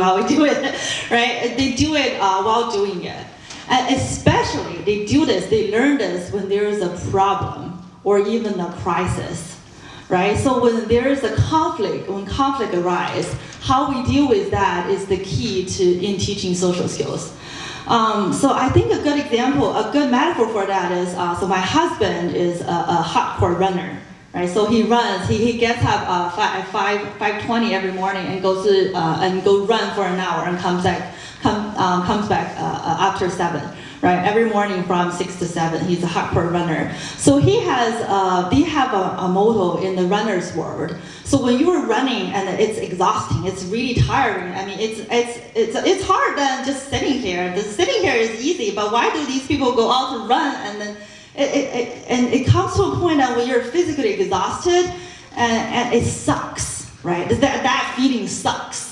how we do it, right? They do it while doing it. And especially, they do this, they learn this when there is a problem or even a crisis, right? So when there is a conflict, when conflict arises, how we deal with that is the key in teaching social skills. So I think a good example, a good metaphor for that is, so my husband is a hardcore runner, right? So he runs, he gets up at 5:20 every morning and goes to, and go run for an hour and comes back after 7, right? Every morning from 6 to 7, he's a hardcore runner. So they have a motto in the runner's world. So when you're running and it's exhausting, it's really tiring. I mean, it's hard than just sitting here. The sitting here is easy, but why do these people go out to run and then it comes to a point that when you're physically exhausted and it sucks, right? That feeling sucks.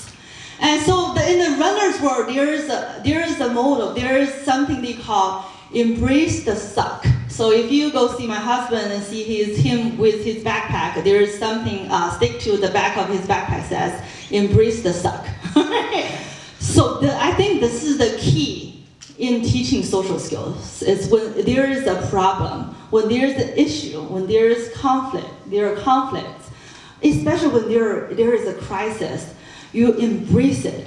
And so in the runner's world, there is a motto, there is something they call embrace the suck. So if you go see my husband and see him with his backpack, there is something stick to the back of his backpack says, embrace the suck. So I think this is the key in teaching social skills. It's when there is a problem, when there is an issue, when there is conflict, there are conflicts, especially when there is a crisis. You embrace it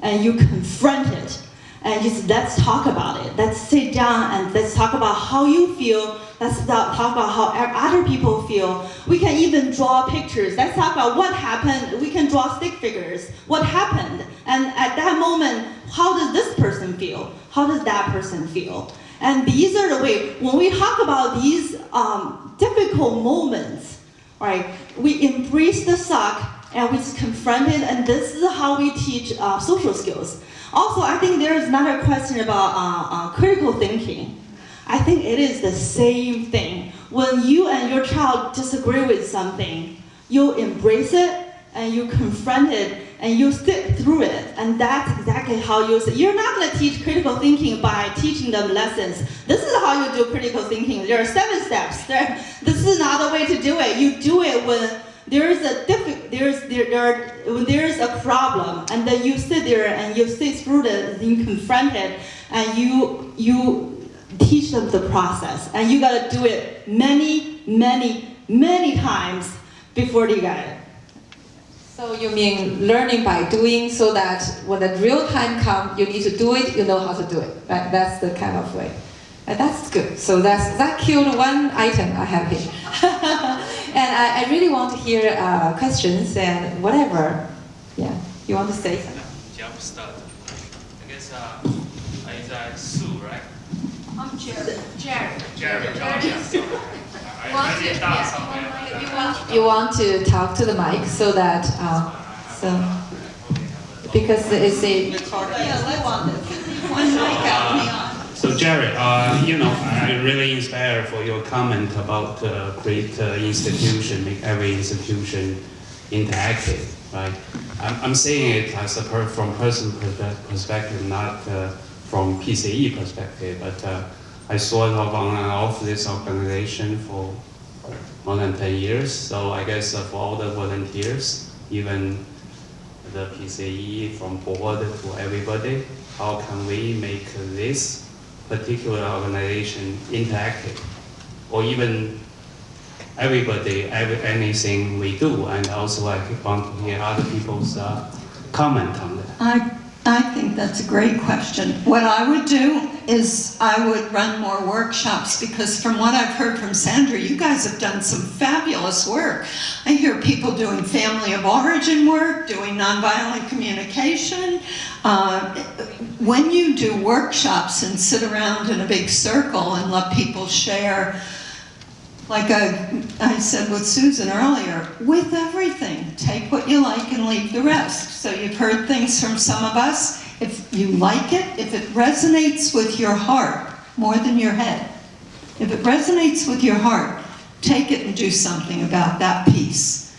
and you confront it and just let's talk about it. Let's sit down and let's talk about how you feel. Let's talk about how other people feel. We can even draw pictures. Let's talk about what happened. We can draw stick figures. What happened? And at that moment, how does this person feel? How does that person feel? And these are the way, when we talk about these difficult moments, right, we embrace the suck and we just confront it, and this is how we teach social skills. Also, I think there is another question about critical thinking. I think it is the same thing. When you and your child disagree with something, you embrace it and you confront it and you sit through it, and that's exactly how you say. You're not going to teach critical thinking by teaching them lessons. This is how you do critical thinking. There are 7 steps. This is not the way to do it. You do it when there's a problem, and then you sit there and you sit through it, and you confront it, and you teach them the process, and you gotta do it many times before they get it. So you mean learning by doing, so that when the real time comes, you need to do it, you know how to do it, right? That's the kind of way. And that's good. So that killed one item I have here. And I really want to hear questions and whatever. Yeah, you want to say something? Jump start. I guess it's Sue, right? I'm Jerry. Jerry. You want to talk to the mic so that because it's a. So Jerry, I really inspired for your comment about great institution, make every institution interactive, right? I'm saying it as from personal perspective, not from PCE perspective, but I sort of on and off this organization for more than 10 years. So I guess for all the volunteers, even the PCE from board to everybody, how can we make this particular organization interactive, or even everybody, anything we do? And also I want to hear other people's comment on that. I think that's a great question. What I would do is I would run more workshops, because from what I've heard from Sandra, you guys have done some fabulous work. I hear people doing family of origin work, doing nonviolent communication. When you do workshops and sit around in a big circle and let people share, like I said with Susan earlier, with everything. Take what you like and leave the rest. So you've heard things from some of us. If you like it, if it resonates with your heart more than your head, if it resonates with your heart, take it and do something about that piece.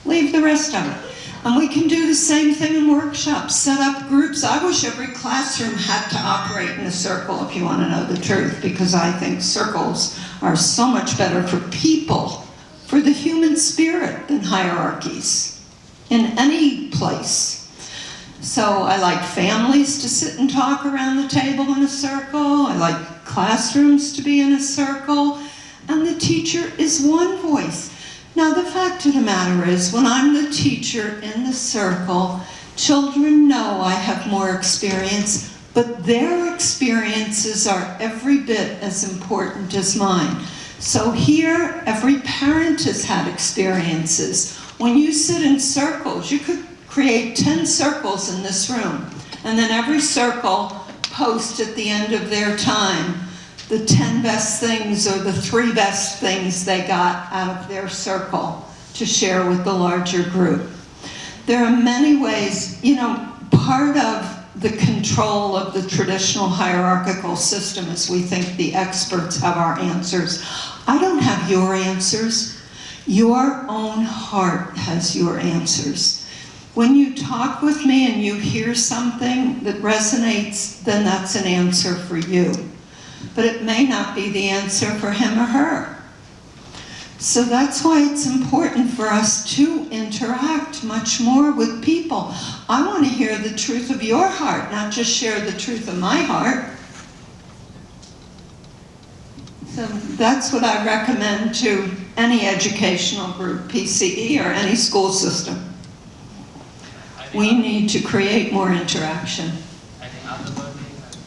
Leave the rest of it. And we can do the same thing in workshops, set up groups. I wish every classroom had to operate in a circle, if you want to know the truth, because I think circles are so much better for people, for the human spirit, than hierarchies in any place. So I like families to sit and talk around the table in a circle. I like classrooms to be in a circle. And the teacher is one voice. Now the fact of the matter is, when I'm the teacher in the circle, children know I have more experience, but their experiences are every bit as important as mine. So here, every parent has had experiences. When you sit in circles, you could create 10 circles in this room, and then every circle post at the end of their time the 10 best things or the 3 best things they got out of their circle to share with the larger group. There are many ways, part of the control of the traditional hierarchical system is we think the experts have our answers. I don't have your answers. Your own heart has your answers. When you talk with me and you hear something that resonates, then that's an answer for you. But it may not be the answer for him or her. So that's why it's important for us to interact much more with people. I want to hear the truth of your heart, not just share the truth of my heart. So that's what I recommend to any educational group, PCE or any school system. We need to create more interaction. I think other learning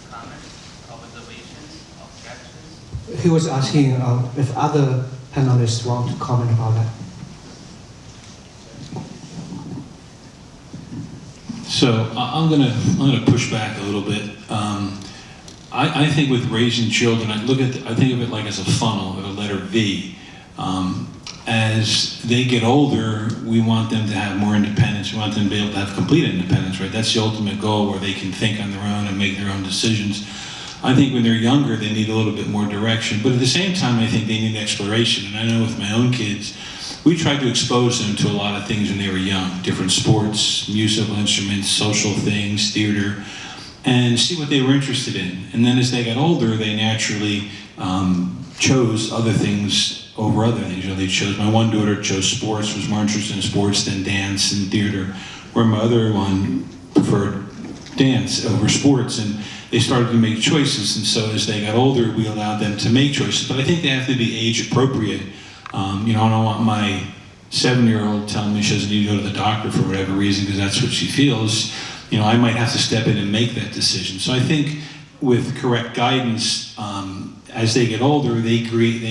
comments, observations, objections. He was asking if other panelists want to comment about that. So I'm gonna push back a little bit. I think with raising children, I think of it like as a funnel, or a letter V. As they get older, we want them to have more independence. We want them to be able to have complete independence, right? That's the ultimate goal, where they can think on their own and make their own decisions. I think when they're younger, they need a little bit more direction. But at the same time, I think they need exploration. And I know with my own kids, we tried to expose them to a lot of things when they were young. Different sports, musical instruments, social things, theater, and see what they were interested in. And then as they got older, they naturally chose other things over other things. My one daughter chose sports, was more interested in sports than dance and theater, where my other one preferred dance over sports, and they started to make choices. And so as they got older, we allowed them to make choices. But I think they have to be age appropriate. I don't want my 7-year-old telling me she doesn't need to go to the doctor for whatever reason because that's what she feels. I might have to step in and make that decision. So I think with correct guidance, as they get older, they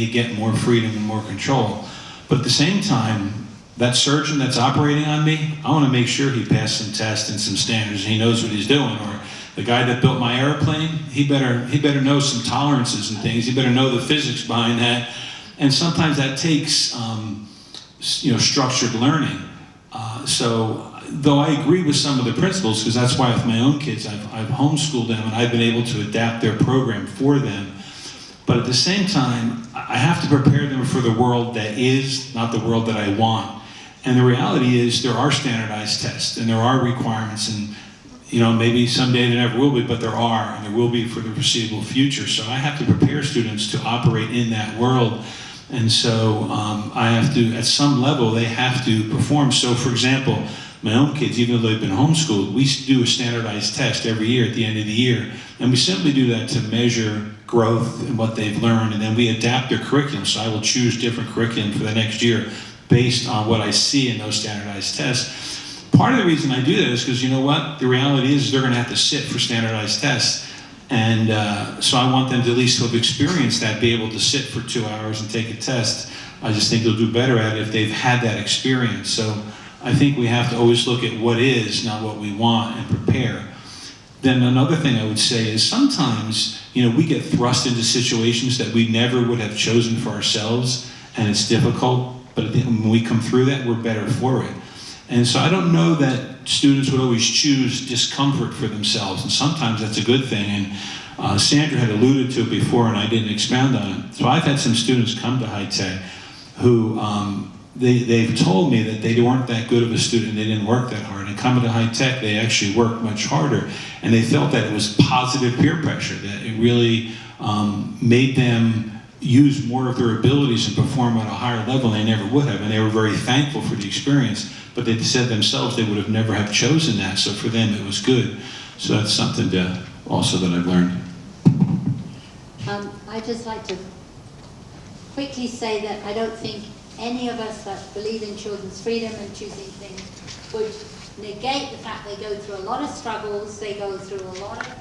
get more freedom and more control. But at the same time, that surgeon that's operating on me, I want to make sure he passed some tests and some standards and he knows what he's doing. Or the guy that built my airplane, he better know some tolerances and things. He better know the physics behind that. And sometimes that takes structured learning. So though I agree with some of the principles, because that's why with my own kids, I've homeschooled them and I've been able to adapt their program for them. But at the same time, I have to prepare them for the world that is, not the world that I want. And the reality is there are standardized tests and there are requirements, and maybe someday there never will be, but there are, and there will be for the foreseeable future. So I have to prepare students to operate in that world. And so I have to, at some level, they have to perform. So for example, my own kids, even though they've been homeschooled, we do a standardized test every year at the end of the year. And we simply do that to measure growth and what they've learned. And then we adapt their curriculum. So I will choose different curriculum for the next year based on what I see in those standardized tests. Part of the reason I do that is because, the reality is they're going to have to sit for standardized tests. And so I want them to at least have experienced that, be able to sit for 2 hours and take a test. I just think they'll do better at it if they've had that experience. So I think we have to always look at what is, not what we want, and prepare. Then another thing I would say is sometimes, we get thrust into situations that we never would have chosen for ourselves, and it's difficult, but when we come through that, we're better for it. And so I don't know that students would always choose discomfort for themselves, and sometimes that's a good thing. And Sandra had alluded to it before, and I didn't expound on it. So I've had some students come to high tech who they've told me that they weren't that good of a student, they didn't work that hard. And coming to high tech, they actually worked much harder, and they felt that it was positive peer pressure, that it really made them use more of their abilities and perform at a higher level than they never would have, and they were very thankful for the experience, but they said themselves they would have never have chosen that, so for them it was good. So that's something also that I've learned. I'd just like to quickly say that I don't think any of us that believe in children's freedom and choosing things would negate the fact they go through a lot of struggles, they go through a lot of